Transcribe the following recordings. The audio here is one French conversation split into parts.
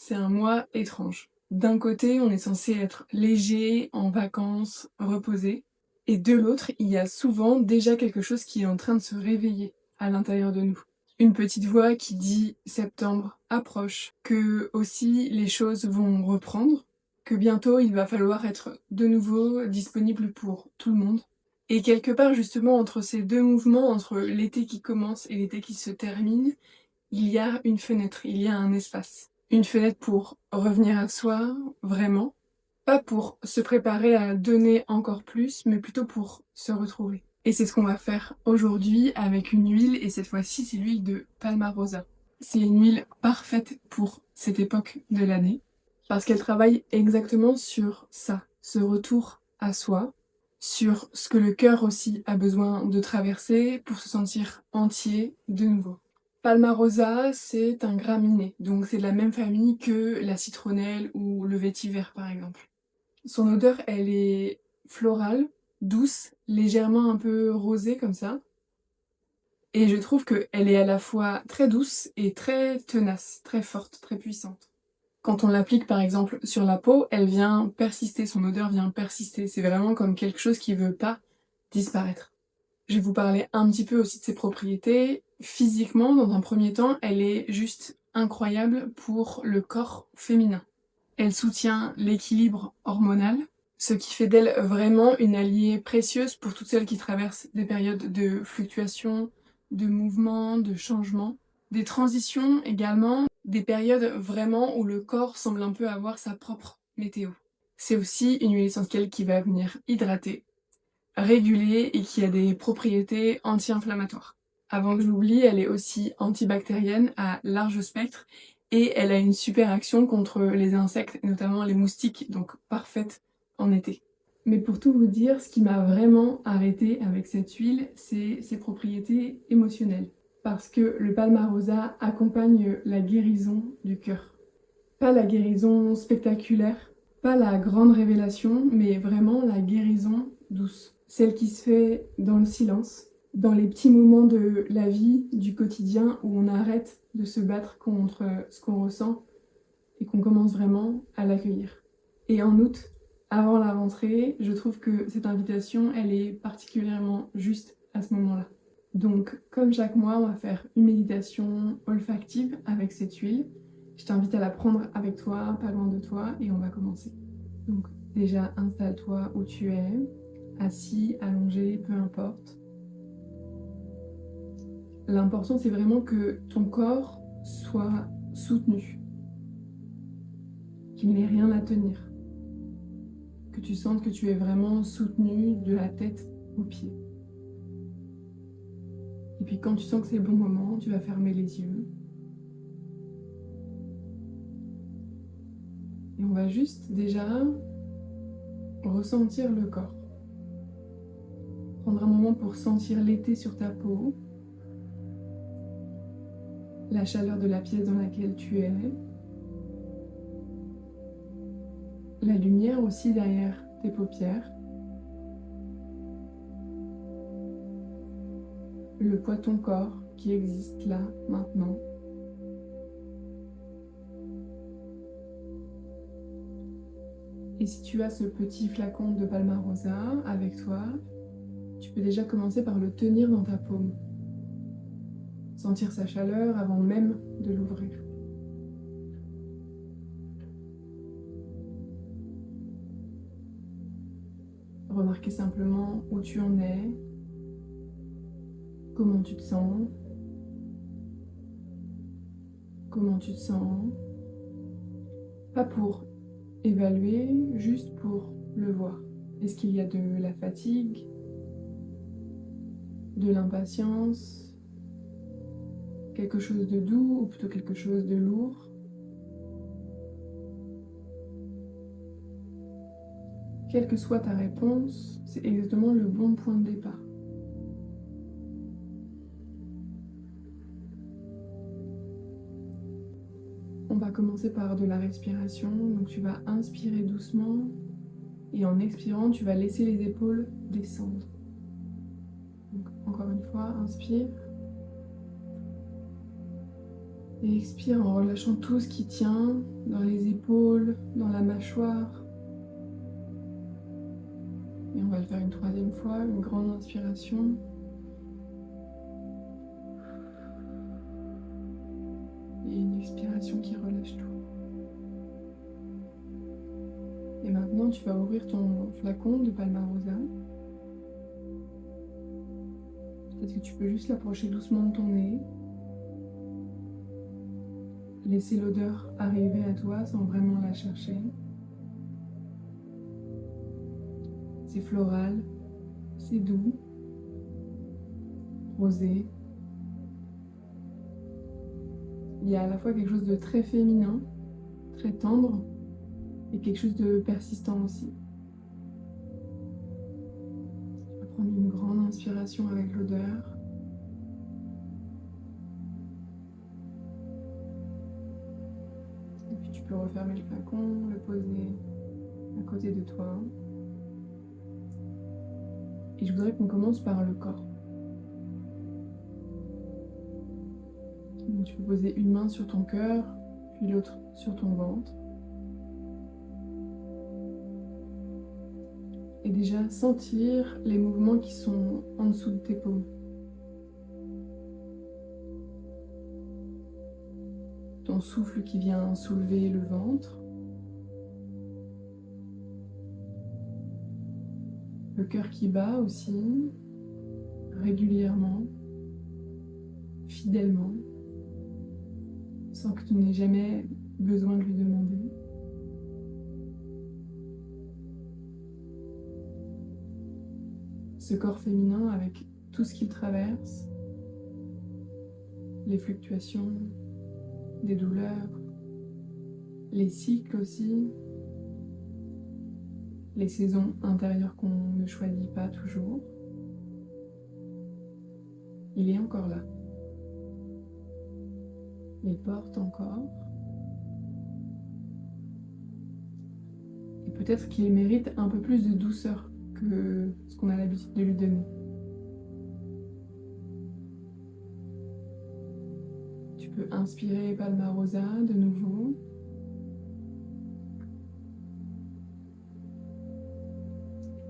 c'est un mois étrange. D'un côté, on est censé être léger, en vacances, reposé, et de l'autre, il y a souvent déjà quelque chose qui est en train de se réveiller à l'intérieur de nous. Une petite voix qui dit septembre approche, que aussi les choses vont reprendre, que bientôt il va falloir être de nouveau disponible pour tout le monde. Et quelque part justement entre ces deux mouvements, entre l'été qui commence et l'été qui se termine, il y a une fenêtre, il y a un espace. Une fenêtre pour revenir à soi, vraiment. Pas pour se préparer à donner encore plus, mais plutôt pour se retrouver. Et c'est ce qu'on va faire aujourd'hui avec une huile, et cette fois-ci c'est l'huile de Palmarosa. C'est une huile parfaite pour cette époque de l'année, parce qu'elle travaille exactement sur ça, ce retour à soi, sur ce que le cœur aussi a besoin de traverser pour se sentir entier de nouveau. Palmarosa, c'est un graminé, donc c'est de la même famille que la citronnelle ou le vétiver par exemple. Son odeur, elle est florale, douce, légèrement un peu rosée comme ça. Et je trouve qu'elle est à la fois très douce et très tenace, très forte, très puissante. Quand on l'applique par exemple sur la peau, elle vient persister, son odeur vient persister. C'est vraiment comme quelque chose qui veut pas disparaître. Je vais vous parler un petit peu aussi de ses propriétés. Physiquement, dans un premier temps, elle est juste incroyable pour le corps féminin. Elle soutient l'équilibre hormonal, ce qui fait d'elle vraiment une alliée précieuse pour toutes celles qui traversent des périodes de fluctuations, de mouvements, de changements, des transitions également, des périodes vraiment où le corps semble un peu avoir sa propre météo. C'est aussi une huile essentielle qui va venir hydrater, réguler et qui a des propriétés anti-inflammatoires. Avant que j'oublie, elle est aussi antibactérienne à large spectre et elle a une super action contre les insectes, notamment les moustiques, donc parfaite en été. Mais pour tout vous dire, ce qui m'a vraiment arrêtée avec cette huile, c'est ses propriétés émotionnelles. Parce que le Palmarosa accompagne la guérison du cœur. Pas la guérison spectaculaire, pas la grande révélation, mais vraiment la guérison douce. Celle qui se fait dans le silence, dans les petits moments de la vie, du quotidien, où on arrête de se battre contre ce qu'on ressent et qu'on commence vraiment à l'accueillir. Et en août, avant la rentrée, je trouve que cette invitation, elle est particulièrement juste à ce moment-là. Donc, comme chaque mois, on va faire une méditation olfactive avec cette huile. Je t'invite à la prendre avec toi, pas loin de toi, et on va commencer. Donc, déjà, installe-toi où tu es, assis, allongé, peu importe. L'important, c'est vraiment que ton corps soit soutenu, qu'il n'ait rien à tenir, que tu sentes que tu es vraiment soutenu de la tête aux pieds. Et puis quand tu sens que c'est le bon moment, tu vas fermer les yeux. Et on va juste déjà ressentir le corps. Prendre un moment pour sentir l'été sur ta peau, la chaleur de la pièce dans laquelle tu es, la lumière aussi derrière tes paupières, le poids de ton corps qui existe là, maintenant. Et si tu as ce petit flacon de Palmarosa avec toi, tu peux déjà commencer par le tenir dans ta paume. Sentir sa chaleur avant même de l'ouvrir. Remarquer simplement où tu en es, comment tu te sens, comment tu te sens. Pas pour évaluer, juste pour le voir. Est-ce qu'il y a de la fatigue, de l'impatience, quelque chose de doux ou plutôt quelque chose de lourd? Quelle que soit ta réponse, c'est exactement le bon point de départ. On va commencer par de la respiration, donc tu vas inspirer doucement et en expirant, tu vas laisser les épaules descendre. Donc, encore une fois, inspire. Et expire en relâchant tout ce qui tient dans les épaules, dans la mâchoire. Et on va le faire une troisième fois, une grande inspiration. Et une expiration qui relâche tout. Et maintenant, tu vas ouvrir ton flacon de Palmarosa. Peut-être que tu peux juste l'approcher doucement de ton nez. Laisser l'odeur arriver à toi sans vraiment la chercher. C'est floral, c'est doux, rosé. Il y a à la fois quelque chose de très féminin, très tendre, et quelque chose de persistant aussi. Tu vas prendre une grande inspiration avec l'odeur. Et puis tu peux refermer le flacon, le poser à côté de toi. Et je voudrais qu'on commence par le corps. Donc tu peux poser une main sur ton cœur, puis l'autre sur ton ventre. Et déjà sentir les mouvements qui sont en dessous de tes paumes. Ton souffle qui vient soulever le ventre. Le cœur qui bat aussi, régulièrement, fidèlement, sans que tu n'aies jamais besoin de lui demander. Ce corps féminin avec tout ce qu'il traverse, les fluctuations, des douleurs, les cycles aussi, les saisons intérieures qu'on ne choisit pas toujours. Il est encore là. Il porte encore. Et peut-être qu'il mérite un peu plus de douceur que ce qu'on a l'habitude de lui donner. Tu peux inspirer Palmarosa de nouveau.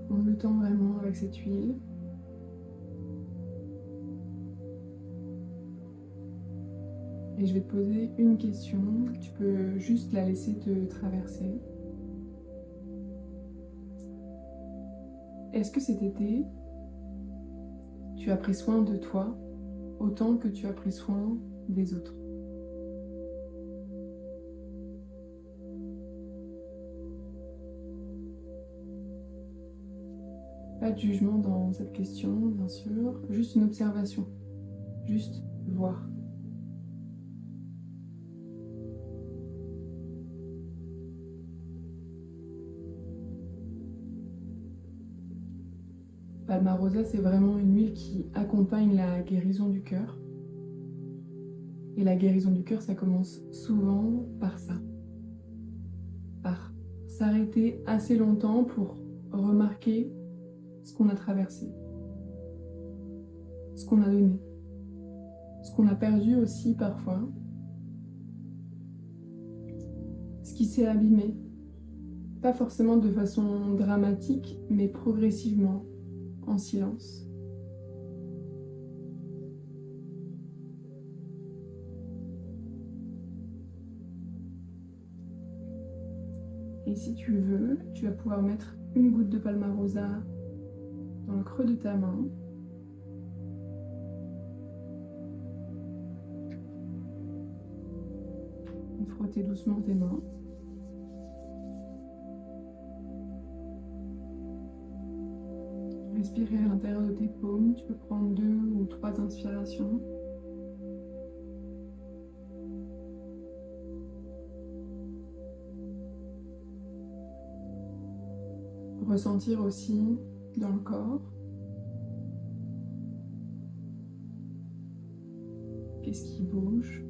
Prends le temps vraiment avec cette huile. Et je vais te poser une question. Tu peux juste la laisser te traverser. Est-ce que cet été, tu as pris soin de toi autant que tu as pris soin des autres? Pas de jugement dans cette question, bien sûr, juste une observation, juste voir. Palmarosa, c'est vraiment une huile qui accompagne la guérison du cœur. Et la guérison du cœur, ça commence souvent par ça. Par s'arrêter assez longtemps pour remarquer ce qu'on a traversé, ce qu'on a donné, ce qu'on a perdu aussi parfois, ce qui s'est abîmé. Pas forcément de façon dramatique, mais progressivement, en silence. Et si tu veux, tu vas pouvoir mettre une goutte de Palmarosa dans le creux de ta main. Et frotter doucement tes mains. Respirer à l'intérieur de tes paumes. Tu peux prendre 2 ou 3 inspirations. Ressentir aussi dans le corps. Qu'est-ce qui bouge?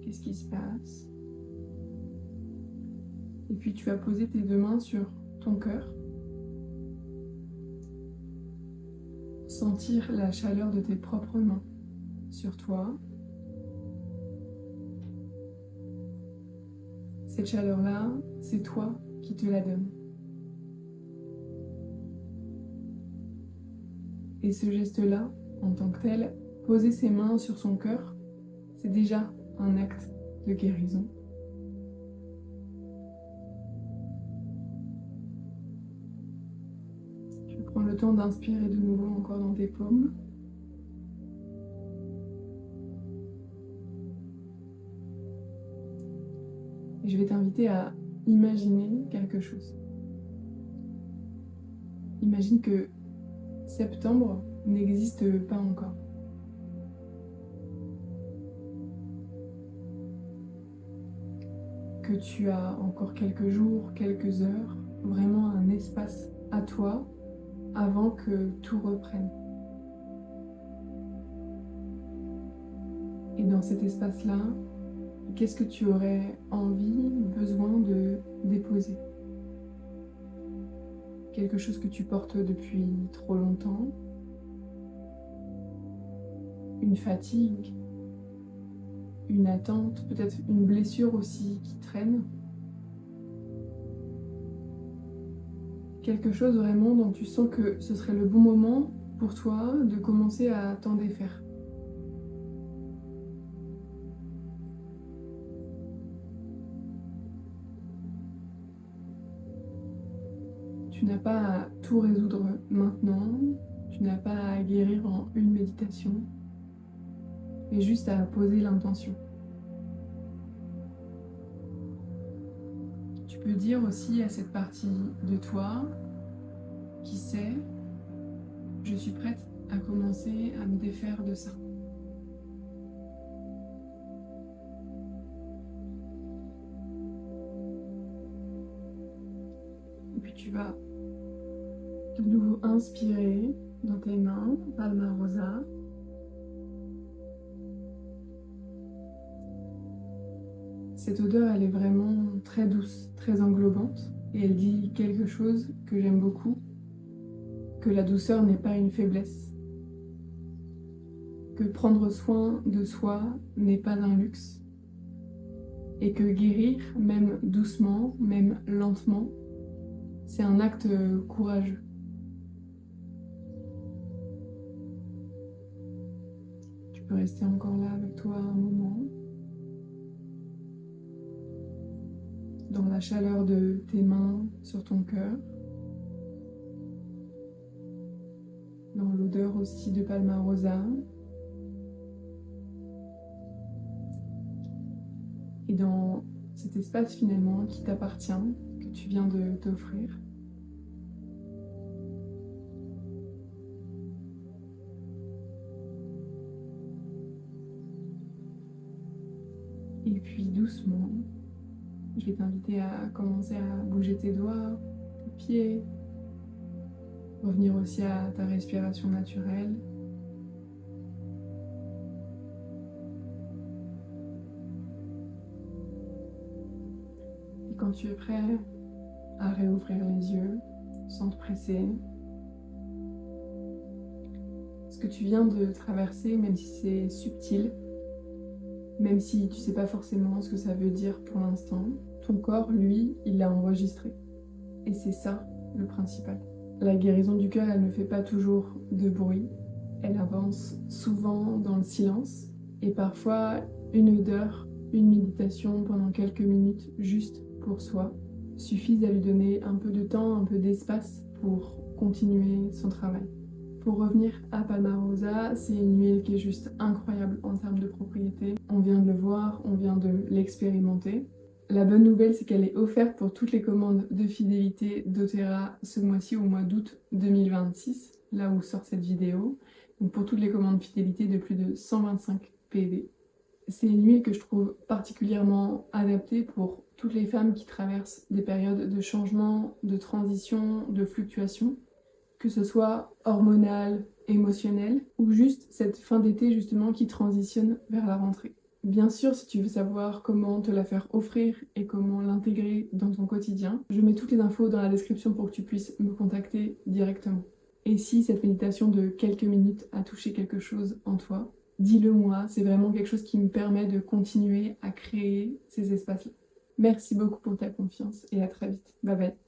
Qu'est-ce qui se passe? Et puis tu vas poser tes 2 mains sur ton cœur. Sentir la chaleur de tes propres mains sur toi. Cette chaleur-là, c'est toi qui te la donne. Et ce geste-là, en tant que tel, poser ses mains sur son cœur, c'est déjà un acte de guérison. Tu prends le temps d'inspirer de nouveau encore dans tes paumes. Et je vais t'inviter à imaginer quelque chose. Imagine que septembre n'existe pas encore. Que tu as encore quelques jours, quelques heures, vraiment un espace à toi avant que tout reprenne. Et dans cet espace-là, qu'est-ce que tu aurais envie, besoin de déposer? Quelque chose que tu portes depuis trop longtemps, une fatigue, une attente, peut-être une blessure aussi qui traîne. Quelque chose vraiment dont tu sens que ce serait le bon moment pour toi de commencer à t'en défaire. Tu n'as pas à tout résoudre maintenant, tu n'as pas à guérir en une méditation, mais juste à poser l'intention. Tu peux dire aussi à cette partie de toi qui sait, je suis prête à commencer à me défaire de ça. Et puis tu vas de nouveau inspirer dans tes mains, Palma Rosa. Cette odeur, elle est vraiment très douce, très englobante, et elle dit quelque chose que j'aime beaucoup, que la douceur n'est pas une faiblesse, que prendre soin de soi n'est pas un luxe, et que guérir, même doucement, même lentement, c'est un acte courageux. Tu peux rester encore là avec toi un moment, dans la chaleur de tes mains sur ton cœur, dans l'odeur aussi de Palma Rosa, et dans cet espace finalement qui t'appartient, que tu viens de t'offrir. Et puis doucement, je vais t'inviter à commencer à bouger tes doigts, tes pieds, revenir aussi à ta respiration naturelle. Et quand tu es prêt à réouvrir les yeux, sans te presser, ce que tu viens de traverser, même si c'est subtil, même si tu ne sais pas forcément ce que ça veut dire pour l'instant, ton corps, lui, il l'a enregistré. Et c'est ça le principal. La guérison du cœur, elle ne fait pas toujours de bruit. Elle avance souvent dans le silence. Et parfois, une odeur, une méditation pendant quelques minutes juste pour soi suffisent à lui donner un peu de temps, un peu d'espace pour continuer son travail. Pour revenir à Palma Rosa, c'est une huile qui est juste incroyable en termes de propriété. On vient de le voir, on vient de l'expérimenter. La bonne nouvelle, c'est qu'elle est offerte pour toutes les commandes de fidélité d'Otera ce mois-ci, au mois d'août 2026, là où sort cette vidéo. Donc pour toutes les commandes fidélité de plus de 125 PV. C'est une huile que je trouve particulièrement adaptée pour toutes les femmes qui traversent des périodes de changement, de transition, de fluctuation, que ce soit hormonale, émotionnelle, ou juste cette fin d'été justement qui transitionne vers la rentrée. Bien sûr, si tu veux savoir comment te la faire offrir et comment l'intégrer dans ton quotidien, je mets toutes les infos dans la description pour que tu puisses me contacter directement. Et si cette méditation de quelques minutes a touché quelque chose en toi, dis-le moi, c'est vraiment quelque chose qui me permet de continuer à créer ces espaces-là. Merci beaucoup pour ta confiance et à très vite. Bye bye.